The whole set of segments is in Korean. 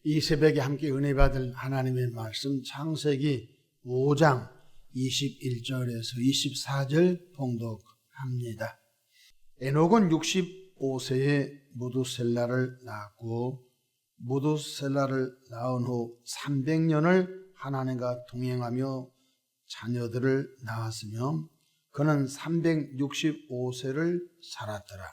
이 새벽에 함께 은혜 받을 하나님의 말씀 창세기 5장 21절에서 24절 봉독합니다. 에녹은 65세에 무두셀라를 낳았고 무두셀라를 낳은 후 300년을 하나님과 동행하며 자녀들을 낳았으며 그는 365세를 살았더라.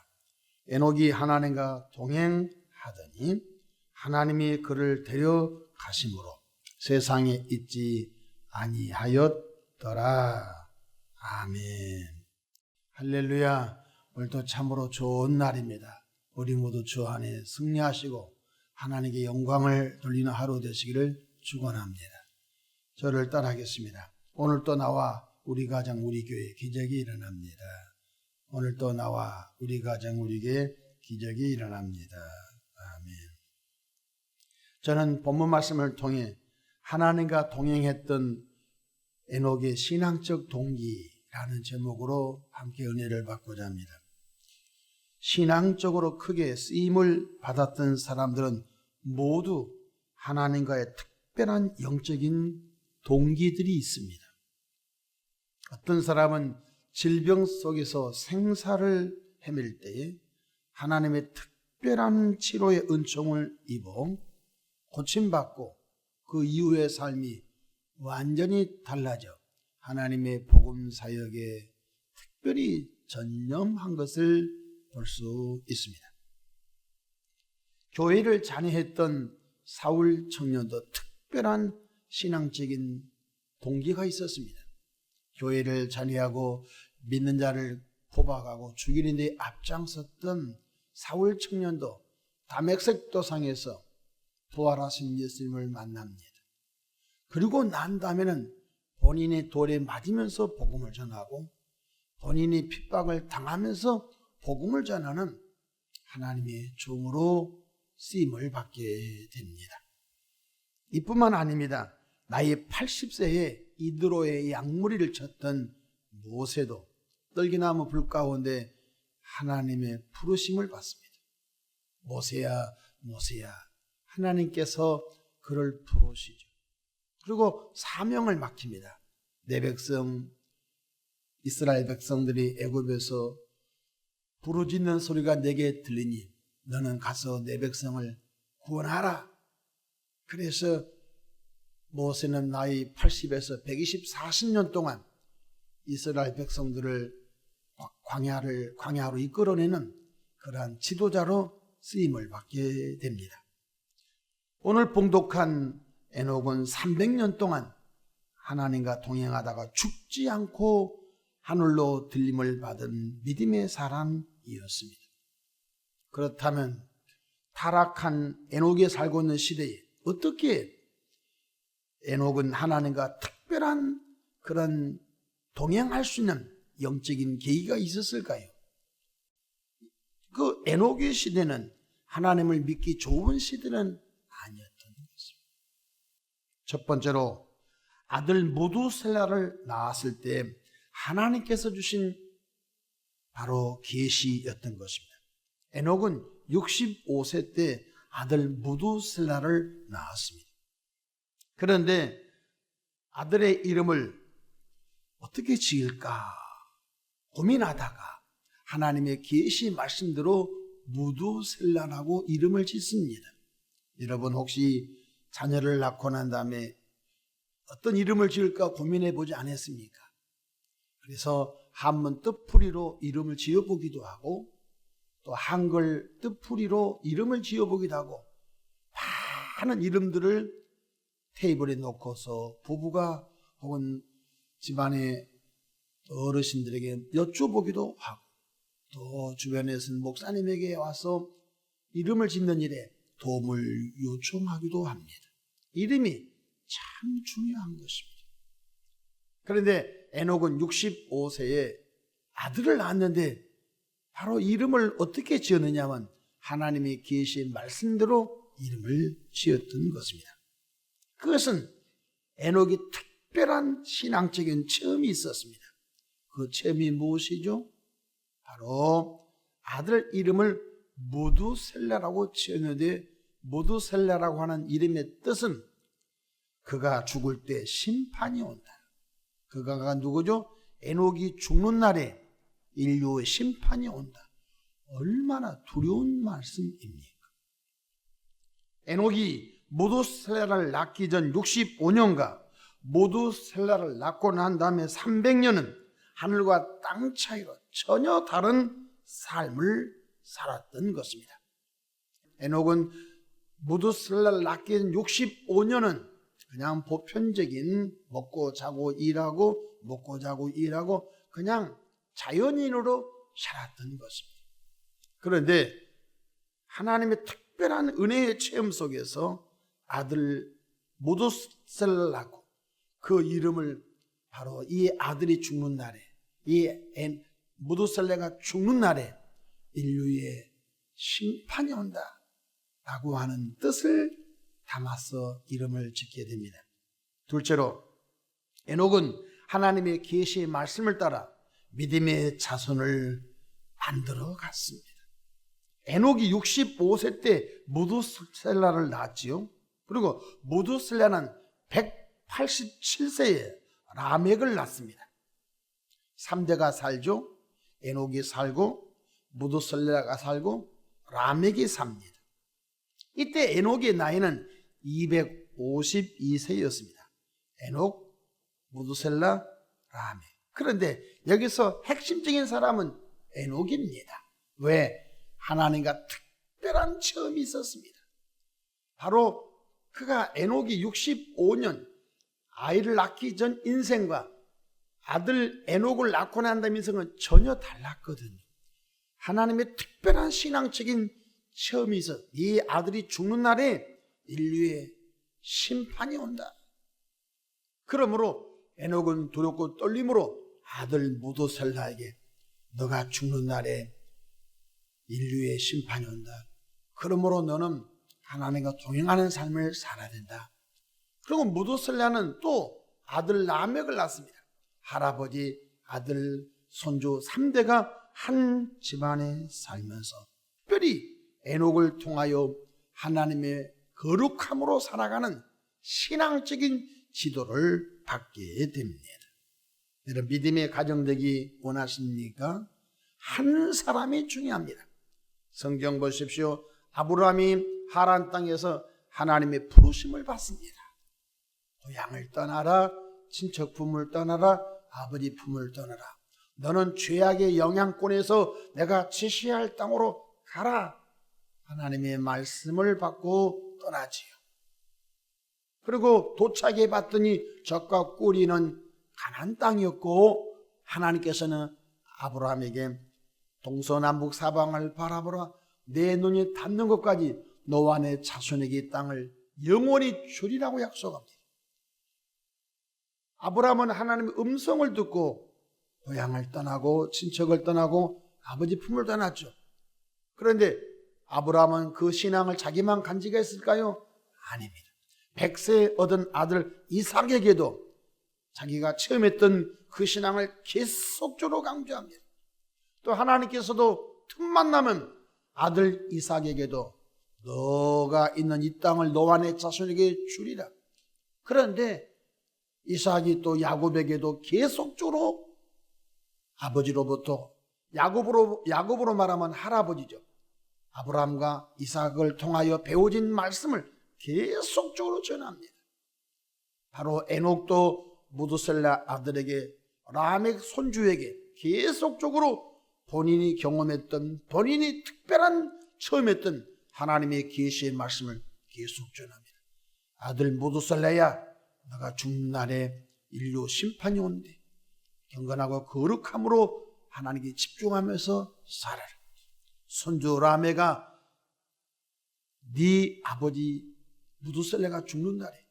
에녹이 하나님과 동행하더니 하나님이 그를 데려가심으로 세상에 있지 아니하였더라. 아멘. 할렐루야. 오늘도 참으로 좋은 날입니다. 우리 모두 주 안에 승리하시고 하나님께 영광을 돌리는 하루 되시기를 축원합니다. 저를 따라하겠습니다. 오늘 또 나와 우리 가정 우리 교회 기적이 일어납니다. 오늘 또 나와 우리 가정 우리 교회 기적이 일어납니다. 아멘. 저는 본문 말씀을 통해 하나님과 동행했던 에녹의 신앙적 동기라는 제목으로 함께 은혜를 받고자 합니다. 신앙적으로 크게 쓰임을 받았던 사람들은 모두 하나님과의 특별한 영적인 동기들이 있습니다. 어떤 사람은 질병 속에서 생사를 헤맬 때에 하나님의 특별한 치료의 은총을 입어 고침받고 그 이후의 삶이 완전히 달라져 하나님의 복음 사역에 특별히 전념한 것을 볼 수 있습니다. 교회를 잔해했던 사울 청년도 특별한 신앙적인 동기가 있었습니다. 교회를 잔해하고 믿는 자를 포박하고 죽이는 데 앞장섰던 사울 청년도 다메섹 도상에서 부활하신 예수님을 만납니다. 그리고 난 다음에는 본인이 돌에 맞으면서 복음을 전하고 본인이 핍박을 당하면서 복음을 전하는 하나님의 종으로 쓰임을 받게 됩니다. 이뿐만 아닙니다. 나이 80세에 이드로의 양무리를 쳤던 모세도 떨기나무 불 가운데 하나님의 부르심을 받습니다. 모세야 모세야 하나님께서 그를 부르시죠. 그리고 사명을 맡깁니다. 내 백성 이스라엘 백성들이 애굽에서 부르짖는 소리가 내게 들리니 너는 가서 내 백성을 구원하라. 그래서 모세는 나이 80에서 140년 동안 이스라엘 백성들을 광야로 이끌어내는 그러한 지도자로 쓰임을 받게 됩니다. 오늘 봉독한 에녹은 300년 동안 하나님과 동행하다가 죽지 않고 하늘로 들림을 받은 믿음의 사람이었습니다. 그렇다면 타락한 에녹이 살고 있는 시대에 어떻게 에녹은 하나님과 특별한 그런 동행할 수 있는 영적인 계기가 있었을까요? 그 에녹의 시대는 하나님을 믿기 좋은 시대는 아니었던 것입니다. 첫 번째로 아들 무두셀라를 낳았을 때 하나님께서 주신 바로 계시였던 것입니다. 에녹은 65세 때 아들 무두셀라를 낳았습니다. 그런데 아들의 이름을 어떻게 지을까 고민하다가 하나님의 계시 말씀대로 무두셀라라고 이름을 짓습니다. 여러분 혹시 자녀를 낳고 난 다음에 어떤 이름을 지을까 고민해 보지 않았습니까? 그래서 한문 뜻풀이로 이름을 지어보기도 하고 또 한글 뜻풀이로 이름을 지어보기도 하고 많은 이름들을 테이블에 놓고서 부부가 혹은 집안의 어르신들에게 여쭤보기도 하고 또 주변에서는 목사님에게 와서 이름을 짓는 일에 도움을 요청하기도 합니다. 이름이 참 중요한 것입니다. 그런데 에녹은 65세에 아들을 낳았는데 바로 이름을 어떻게 지었느냐면 하나님의 계시의 말씀대로 이름을 지었던 것입니다. 그것은 에녹이 특별한 신앙적인 체험이 있었습니다. 그 체험이 무엇이죠? 바로 아들 이름을 무두셀라라고 지었는데 무드셀라라고 하는 이름의 뜻은 그가 죽을 때 심판이 온다. 그가 누구죠? 에녹이 죽는 날에 인류의 심판이 온다. 얼마나 두려운 말씀입니까? 에녹이 무드셀라를 낳기 전 65년과 무드셀라를 낳고 난 다음에 300년은 하늘과 땅 차이로 전혀 다른 삶을 살았던 것입니다. 에녹은 무드셀라를 낳기 전 65년은 그냥 보편적인 먹고 자고 일하고 먹고 자고 일하고 그냥 자연인으로 살았던 것입니다. 그런데 하나님의 특별한 은혜의 체험 속에서 아들 무드셀라를 낳고 그 이름을 바로 이 아들이 죽는 날에 무드셀라가 죽는 날에 인류의 심판이 온다 라고 하는 뜻을 담아서 이름을 짓게 됩니다. 둘째로 에녹은 하나님의 계시의 말씀을 따라 믿음의 자손을 만들어 갔습니다. 에녹이 65세 때 무드셀라를 낳았지요. 그리고 무드셀라는 187세에 라멕을 낳습니다. 3대가 살죠. 에녹이 살고 무드셀라가 살고 라멕이 삽니다. 이때 에녹의 나이는 252세였습니다. 에녹, 무드셀라, 라멕. 그런데 여기서 핵심적인 사람은 에녹입니다. 왜? 하나님과 특별한 체험이 있었습니다. 바로 그가 에녹이 65년 아이를 낳기 전 인생과 아들 에녹을 낳고 난 다음 인생은 전혀 달랐거든요. 하나님의 특별한 신앙적인 체험이 있어. 이 아들이 죽는 날에 인류의 심판이 온다. 그러므로 에녹은 두렵고 떨림으로 아들 무드셀라에게 너가 죽는 날에 인류의 심판이 온다. 그러므로 너는 하나님과 동행하는 삶을 살아야 된다. 그리고 무드셀라는 또 아들 라멕을 낳습니다. 할아버지, 아들, 손주 3대가 한 집안에 살면서 특별히 에녹을 통하여 하나님의 거룩함으로 살아가는 신앙적인 지도를 받게 됩니다. 여러분 믿음의 가정 되기 원하십니까? 한 사람이 중요합니다. 성경 보십시오. 아브라함이 하란 땅에서 하나님의 부르심을 받습니다. 고향을 떠나라, 친척 품을 떠나라, 아버지 품을 떠나라. 너는 죄악의 영향권에서 내가 지시할 땅으로 가라. 하나님의 말씀을 받고 떠나지요. 그리고 도착해 봤더니 젖과 꿀이는 가나안 땅이었고 하나님께서는 아브라함에게 동서남북 사방을 바라보라. 내 눈이 닿는 것까지 너와 내 자손에게 이 땅을 영원히 주리라고 약속합니다. 아브라함은 하나님의 음성을 듣고 고향을 떠나고 친척을 떠나고 아버지 품을 떠났죠. 그런데 아브라함은 그 신앙을 자기만 간직했을까요? 아닙니다. 100세 얻은 아들 이삭에게도 자기가 체험했던 그 신앙을 계속적으로 강조합니다. 또 하나님께서도 틈만 나면 아들 이삭에게도 너가 있는 이 땅을 너와 내 자손에게 주리라. 그런데 이삭이 또 야곱에게도 계속적으로 아버지로부터 야곱으로 말하면 할아버지죠. 아브라함과 이삭을 통하여 배워진 말씀을 계속적으로 전합니다. 바로 에녹도 무드셀라 아들에게 라멕 손주에게 계속적으로 본인이 경험했던 본인이 특별한 처음했던 하나님의 계시의 말씀을 계속 전합니다. 아들 무드셀라야 너가 죽는 날에 인류 심판이 온대. 경건하고 거룩함으로 하나님께 집중하면서 살아라. 손주 라멕아 네 아버지 무드셀라가 죽는 날에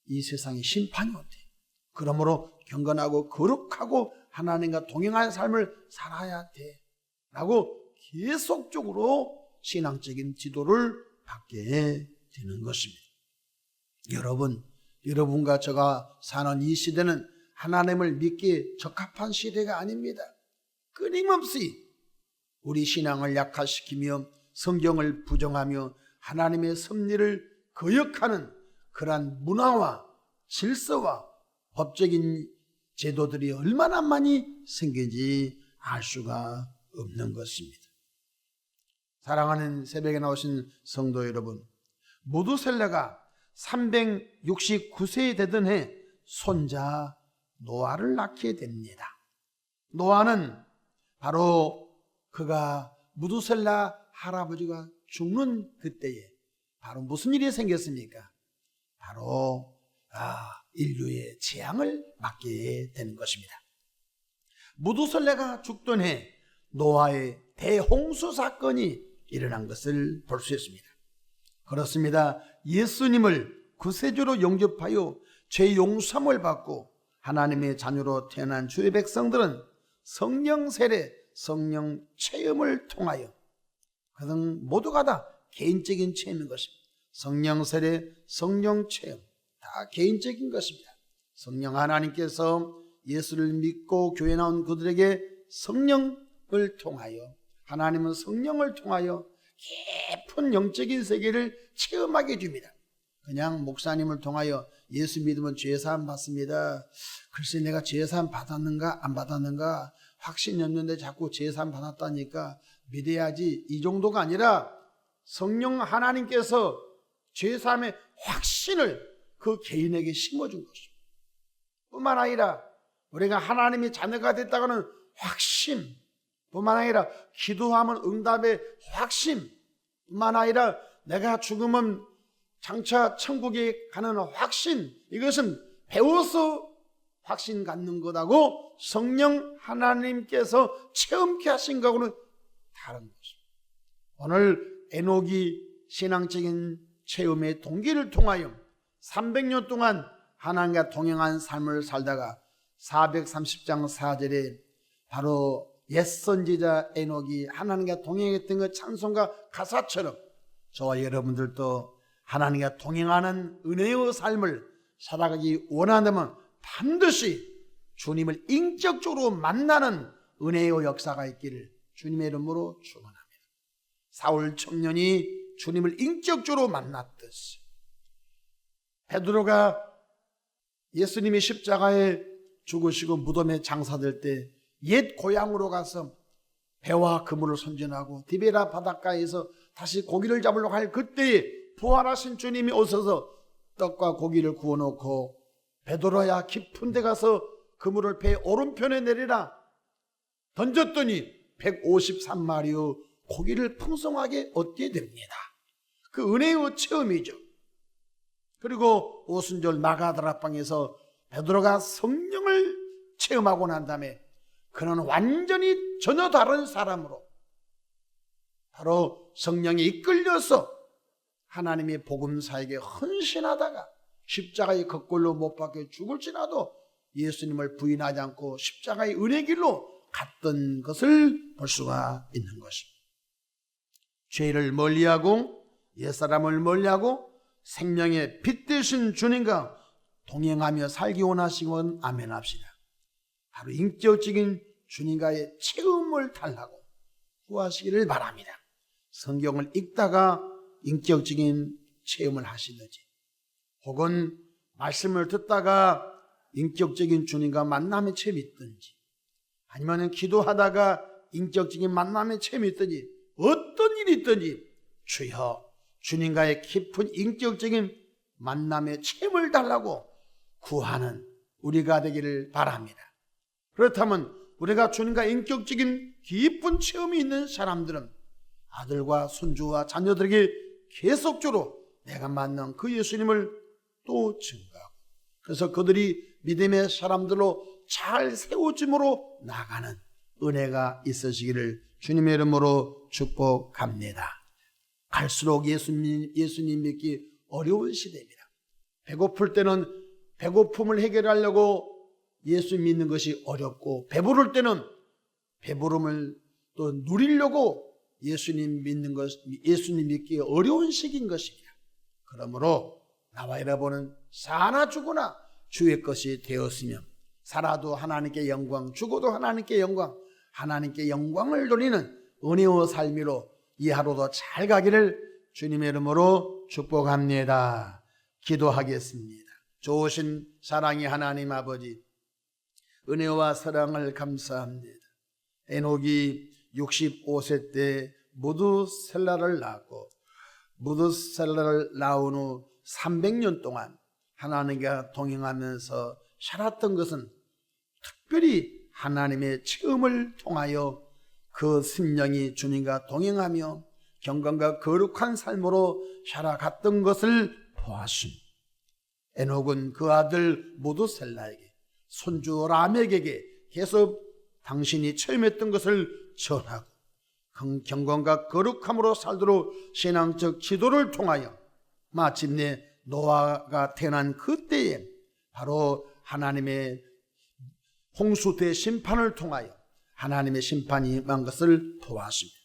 이 세상에 심판이 온대. 그러므로 경건하고 거룩하고 하나님과 동행하는 삶을 살아야 돼 라고 계속적으로 신앙적인 지도를 받게 되는 것입니다. 여러분과 제가 사는 이 시대는 하나님을 믿기에 적합한 시대가 아닙니다. 끊임없이 우리 신앙을 약화시키며 성경을 부정하며 하나님의 섭리를 거역하는 그러한 문화와 질서와 법적인 제도들이 얼마나 많이 생긴지 알 수가 없는 것입니다. 사랑하는 새벽에 나오신 성도 여러분, 무두셀라가 369세 되던 해 손자 노아를 낳게 됩니다. 노아는 바로 그가 무두셀라 할아버지가 죽는 그때에 바로 무슨 일이 생겼습니까? 바로 인류의 재앙을 맞게 되는 것입니다. 무두셀라가 죽던 해 노아의 대홍수 사건이 일어난 것을 볼 수 있습니다. 그렇습니다. 예수님을 구세주로 영접하여 죄 용서함을 받고 하나님의 자녀로 태어난 주의 백성들은 성령 세례, 성령 체험을 통하여 그등 모두가 다 개인적인 체험인 것입니다. 성령 세례, 성령 체험 다 개인적인 것입니다. 성령 하나님께서 예수를 믿고 교회 나온 그들에게 성령을 통하여, 하나님은 성령을 통하여 깊은 영적인 세계를 체험하게 해줍니다. 그냥 목사님을 통하여 예수 믿으면 죄사함 받습니다. 글쎄 내가 죄사함 받았는가 안 받았는가 확신이 없는데 자꾸 죄사함 받았다니까 믿어야지, 이 정도가 아니라 성령 하나님께서 죄사함의 확신을 그 개인에게 심어준 것입니다. 뿐만 아니라 우리가 하나님의 자녀가 됐다고는 확신, 뿐만 아니라 기도하면 응답의 확신, 뿐만 아니라 내가 죽으면 장차 천국에 가는 확신, 이것은 배워서 확신 갖는 것하고 성령 하나님께서 체험케 하신 것하고는 다른 것입니다. 오늘 에녹이 신앙적인 체험의 동기를 통하여 300년 동안 하나님과 동행한 삶을 살다가 430장 4절에 바로 옛선지자 에녹이 하나님과 동행했던 그 찬송가 가사처럼 저와 여러분들도 하나님과 동행하는 은혜의 삶을 살아가기 원한다면 반드시 주님을 인격적으로 만나는 은혜의 역사가 있기를 주님의 이름으로 축원합니다. 사울 청년이 주님을 인격적으로 만났듯이 베드로가 예수님이 십자가에 죽으시고 무덤에 장사될 때 옛 고향으로 가서 배와 그물을 선전하고 디베라 바닷가에서 다시 고기를 잡으려고 할 그때에 부활하신 주님이 오셔서 떡과 고기를 구워놓고 베드로야 깊은 데 가서 그물을 배 오른편에 내리라 던졌더니 153마리의 고기를 풍성하게 얻게 됩니다. 그 은혜의 체험이죠. 그리고 오순절 마가다락방에서 베드로가 성령을 체험하고 난 다음에 그는 완전히 전혀 다른 사람으로 바로 성령에 이끌려서 하나님의 복음사에게 헌신하다가 십자가의 거꼴로 못 박혀 죽을지라도 예수님을 부인하지 않고 십자가의 은혜 길로 갔던 것을 볼 수가 있는 것입니다. 죄를 멀리하고 옛사람을 멀리하고 생명의 빛 되신 주님과 동행하며 살기 원하시면 아멘합시다. 바로 인격적인 주님과의 체험을 달라고 구하시기를 바랍니다. 성경을 읽다가 인격적인 체험을 하시든지 혹은 말씀을 듣다가 인격적인 주님과 만남의 체험이 있든지 아니면 기도하다가 인격적인 만남의 체험이 있든지 어떤 일이 있든지 주여 주님과의 깊은 인격적인 만남의 체험을 달라고 구하는 우리가 되기를 바랍니다. 그렇다면 우리가 주님과 인격적인 깊은 체험이 있는 사람들은 아들과 손주와 자녀들에게 계속적으로 내가 만난 그 예수님을 또 증거하고 그래서 그들이 믿음의 사람들로 잘 세워짐으로 나가는 은혜가 있으시기를 주님의 이름으로 축복합니다. 갈수록 예수님 믿기 어려운 시대입니다. 배고플 때는 배고픔을 해결하려고 예수 믿는 것이 어렵고 배부를 때는 배부름을 또 누리려고 예수님 믿기 어려운 시기인 것입니다. 그러므로 나와 여러분은 사나 죽으나 주의 것이 되었으며 살아도 하나님께 영광, 죽어도 하나님께 영광, 하나님께 영광을 돌리는 은혜의 삶으로 이 하루도 잘 가기를 주님의 이름으로 축복합니다. 기도하겠습니다. 좋으신 사랑의 하나님 아버지, 은혜와 사랑을 감사합니다. 에녹이 65세 때 무드셀라를 낳고 무드셀라를 낳은 후 300년 동안 하나님과 동행하면서 살았던 것은 특별히 하나님의 체험을 통하여 그 심령이 주님과 동행하며 경건과 거룩한 삶으로 살아갔던 것을 보았습니다. 에녹은 그 아들 무드셀라에게 손주 라멕에게 계속 당신이 체험했던 것을 전하고 경건과 거룩함으로 살도록 신앙적 기도를 통하여 마침내 노아가 태어난 그때에 바로 하나님의 홍수 대심판을 통하여 하나님의 심판이 임한 것을 보았습니다.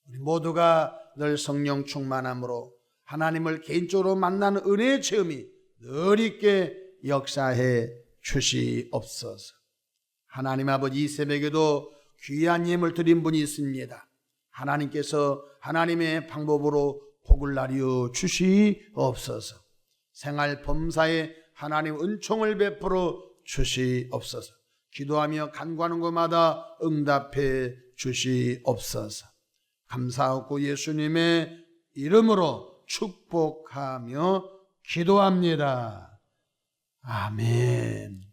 우리 모두가 늘 성령 충만함으로 하나님을 개인적으로 만나는 은혜의 체험이 늘 있게 역사해 주시옵소서. 하나님 아버지, 이 새벽에도 귀한 예물 드린 분이 있습니다. 하나님께서 하나님의 방법으로 복을 나뉘어 주시옵소서. 생활 범사에 하나님 은총을 베풀어 주시옵소서. 기도하며 간구하는 곳마다 응답해 주시옵소서. 감사하고 예수님의 이름으로 축복하며 기도합니다. 아멘.